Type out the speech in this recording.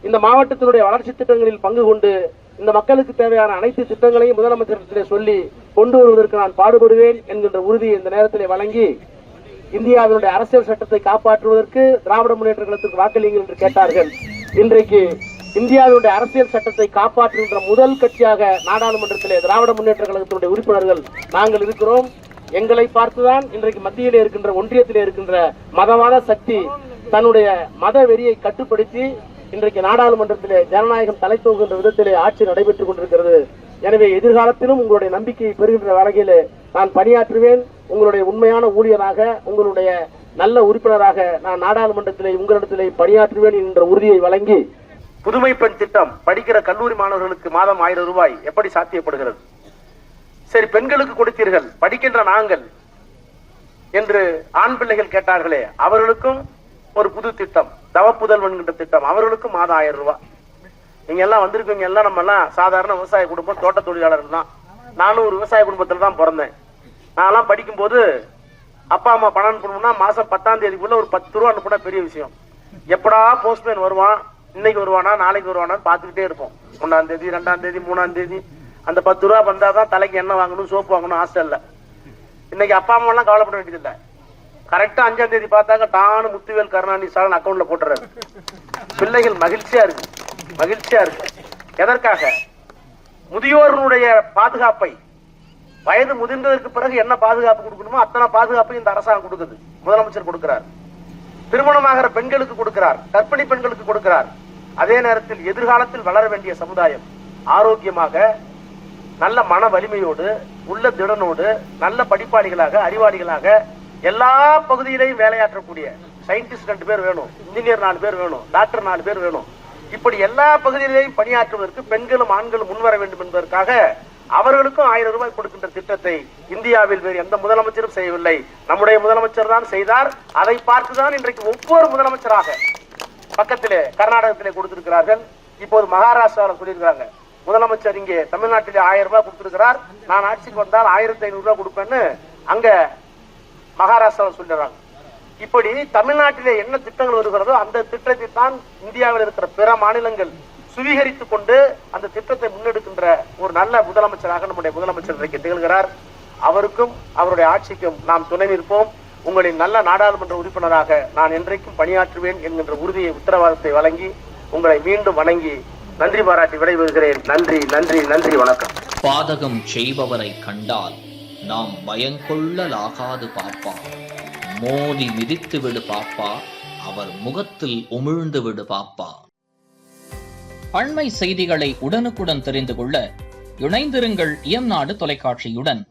இந்த மாவட்டத்தினுடைய வளர்ச்சி திட்டங்களில் பங்கு கொண்டு இந்த மக்களுக்கு தேவையான அனைத்து திட்டங்களையும் முதலமைச்சரிடத்திலே சொல்லி கொண்டு வருவதற்கு நான் பாடுபடுவேன் என்கின்ற உறுதியை இந்த நேரத்திலே வழங்கி, இந்தியாவினுடைய அரசியல் சட்டத்தை காப்பாற்றுவதற்கு திராவிட முன்னேற்ற கழகத்திற்கு வாக்களியுங்கள் என்று கேட்டார்கள். இன்றைக்கு இந்தியாவினுடைய அரசியல் சட்டத்தை காப்பாற்றுகின்ற முதல் கட்சியாக நாடாளுமன்றத்திலே திராவிட முன்னேற்ற கழகத்தினுடைய உறுப்பினர்கள் நாங்கள் இருக்கிறோம். எங்களை பார்த்துதான் இன்றைக்கு மத்தியிலே இருக்கின்ற, ஒன்றியத்திலே இருக்கின்ற மதவாத சக்தி தன்னுடைய மத வெறியை கட்டுப்படுத்தி இன்றைக்கு நாடாளுமன்றத்திலே ஜனநாயகம் தலை தூங்குகின்ற விதத்திலே ஆட்சி நடைபெற்றுக் கொண்டிருக்கிறது. எனவே எதிர்காலத்திலும் உங்களுடைய நம்பிக்கையை பெறுகின்ற வகையிலே நான் பணியாற்றுவேன். உங்களுடைய உண்மையான ஊழியராக, உங்களுடைய நல்ல உறுப்பினராக நான் நாடாளுமன்றத்திலே உங்களிடத்திலே பணியாற்றுவேன் என்ற உறுதியை வழங்கி, புதுமை பெண் திட்டம் படிக்கிற கல்லூரி மாணவர்களுக்கு மாதம் 1000 ரூபாய் எப்படி சாத்தியப்படுகிறது? சரி, பெண்களுக்கு கொடுத்தீர்கள், படிக்கின்ற நாங்கள் என்று ஆண் பிள்ளைகள் கேட்டார்களே, அவர்களுக்கும் ஒரு புது திட்டம், தவப்புதல்வன் என்ற திட்டம், அவர்களுக்கும் மாதம் 1000 ரூபாய். நீங்க எல்லாம் வந்திருக்கீங்க, எல்லாம் நம்ம எல்லாம் சாதாரண விவசாய குடும்பம், தோட்ட தொழிலாளர்கள் தான். நானும் ஒரு விவசாய குடும்பத்தில் தான் பிறந்தேன். நான்லாம் படிக்கும் போது அப்பா அம்மா பணம் அனுப்பணும்னா மாசம் 10ஆம் தேதிக்குள்ள ஒரு 10 ரூபா அனுப்புனா பெரிய விஷயம். எப்படா போஸ்ட்மேன் வருவான், இன்னைக்கு வருவானா நாளைக்கு வருவானான்னு பார்த்துக்கிட்டே இருப்போம். 1ஆம் தேதி 2ஆம் தேதி 3ஆம் தேதி அந்த 10 ரூபா வந்தாதான் தலைக்கு எண்ணெய் வாங்கணும், சோப்பு வாங்கணும் ஹாஸ்டல்ல. இன்னைக்கு அப்பா அம்மா எல்லாம் கவலைப்பட வேண்டியதில்லை. கரெக்டா 5ஆம் தேதி பார்த்தாக்க தானு முத்துவேல் கருணாநிதி ஸ்டாலின் அக்கௌண்ட்ல போட்டுறாரு. பிள்ளைகள் மகிழ்ச்சியா இருக்கு, மகிழ்ச்சியா இருக்கு. எதற்காக? முதியோர்களுடைய பாதுகாப்பை, வயது முதிர்ந்ததற்கு பிறகு என்ன பாதுகாப்பு கொடுக்கணுமோ அத்தனை பாதுகாப்பை இந்த அரசாங்கம் கொடுக்குது. முதலமைச்சர் கொடுக்கிறார். திருமணமாகிற பெண்களுக்கு கொடுக்கிறார், கர்ப்பிணி பெண்களுக்கு கொடுக்கிறார். அதே நேரத்தில் எதிர்காலத்தில் வளர வேண்டிய சமுதாயம் ஆரோக்கியமாக, நல்ல மன வலிமையோடு, உள்ள திடனோடு, நல்ல படிப்பாளிகளாக, அறிவாளிகளாக, எல்லா பகுதியிலையும் வேலையாற்றக்கூடிய சயின்டிஸ்ட் 2 பேர் வேணும், இன்ஜினியர் 4 பேர் வேணும், டாக்டர் 4 பேர் வேணும். இப்படி எல்லா பகுதியிலையும் பணியாற்றுவதற்கு பெண்களும் ஆண்களும் முன்வர வேண்டும் என்பதற்காக அவர்களுக்கும் 1000 ரூபாய் கொடுக்கின்ற திட்டத்தை இந்தியாவில் வேறு எந்த முதலமைச்சரும் செய்யவில்லை. நம்முடைய முதலமைச்சர் தான் செய்தார். அதை பார்த்துதான் இன்றைக்கு ஒவ்வொரு முதலமைச்சராக பக்கத்திலே கர்நாடகத்திலே கொடுத்திருக்கிறார்கள். இப்போது மகாராஷ்டிராவில் சொல்லியிருக்கிறாங்க, முதலமைச்சர் இங்கே தமிழ்நாட்டிலே 1000 ரூபாய் கொடுத்திருக்கிறார், நான் ஆட்சிக்கு வந்தால் 1500 ரூபாய் கொடுப்பேன்னு அங்க மகாராஷ்டிராவில் சொல்லிடுறாங்க. இப்படி தமிழ்நாட்டிலே என்ன திட்டங்கள் வருகிறதோ அந்த திட்டத்தை தான் இந்தியாவில் இருக்கிற பிற மாநிலங்கள் சுவீகரித்துக் கொண்டு அந்த திட்டத்தை முன்னெடுக்கின்ற ஒரு நல்ல முதலமைச்சராக நம்முடைய முதலமைச்சர் இன்றைக்கு திகழ்கிறார். அவருக்கும் அவருடைய ஆட்சிக்கும் நாம் துணை நிற்போம். உங்களின் நல்ல நாடாளுமன்ற உறுப்பினராக நான் என்றைக்கும் பணியாற்றுவேன் என்கின்ற உறுதியை, உத்தரவாதத்தை வழங்கி உங்களை மீண்டும் வணங்கி நன்றி பாராட்டி விடைபெறுகிறேன். நன்றி, நன்றி, நன்றி, வணக்கம். பாதகம் செய்பவரை கண்டால் நாம் பயங்கொள்ளலாகாது பாப்பா, மோதி மிதித்து விடு பாப்பா, அவர் முகத்தில் உமிழ்ந்து விடு பாப்பா. அண்மை செய்திகளை உடனுக்குடன் தெரிந்து கொள்ள இணைந்திருங்கள் இயம்நாடு தொலைக்காட்சியுடன்.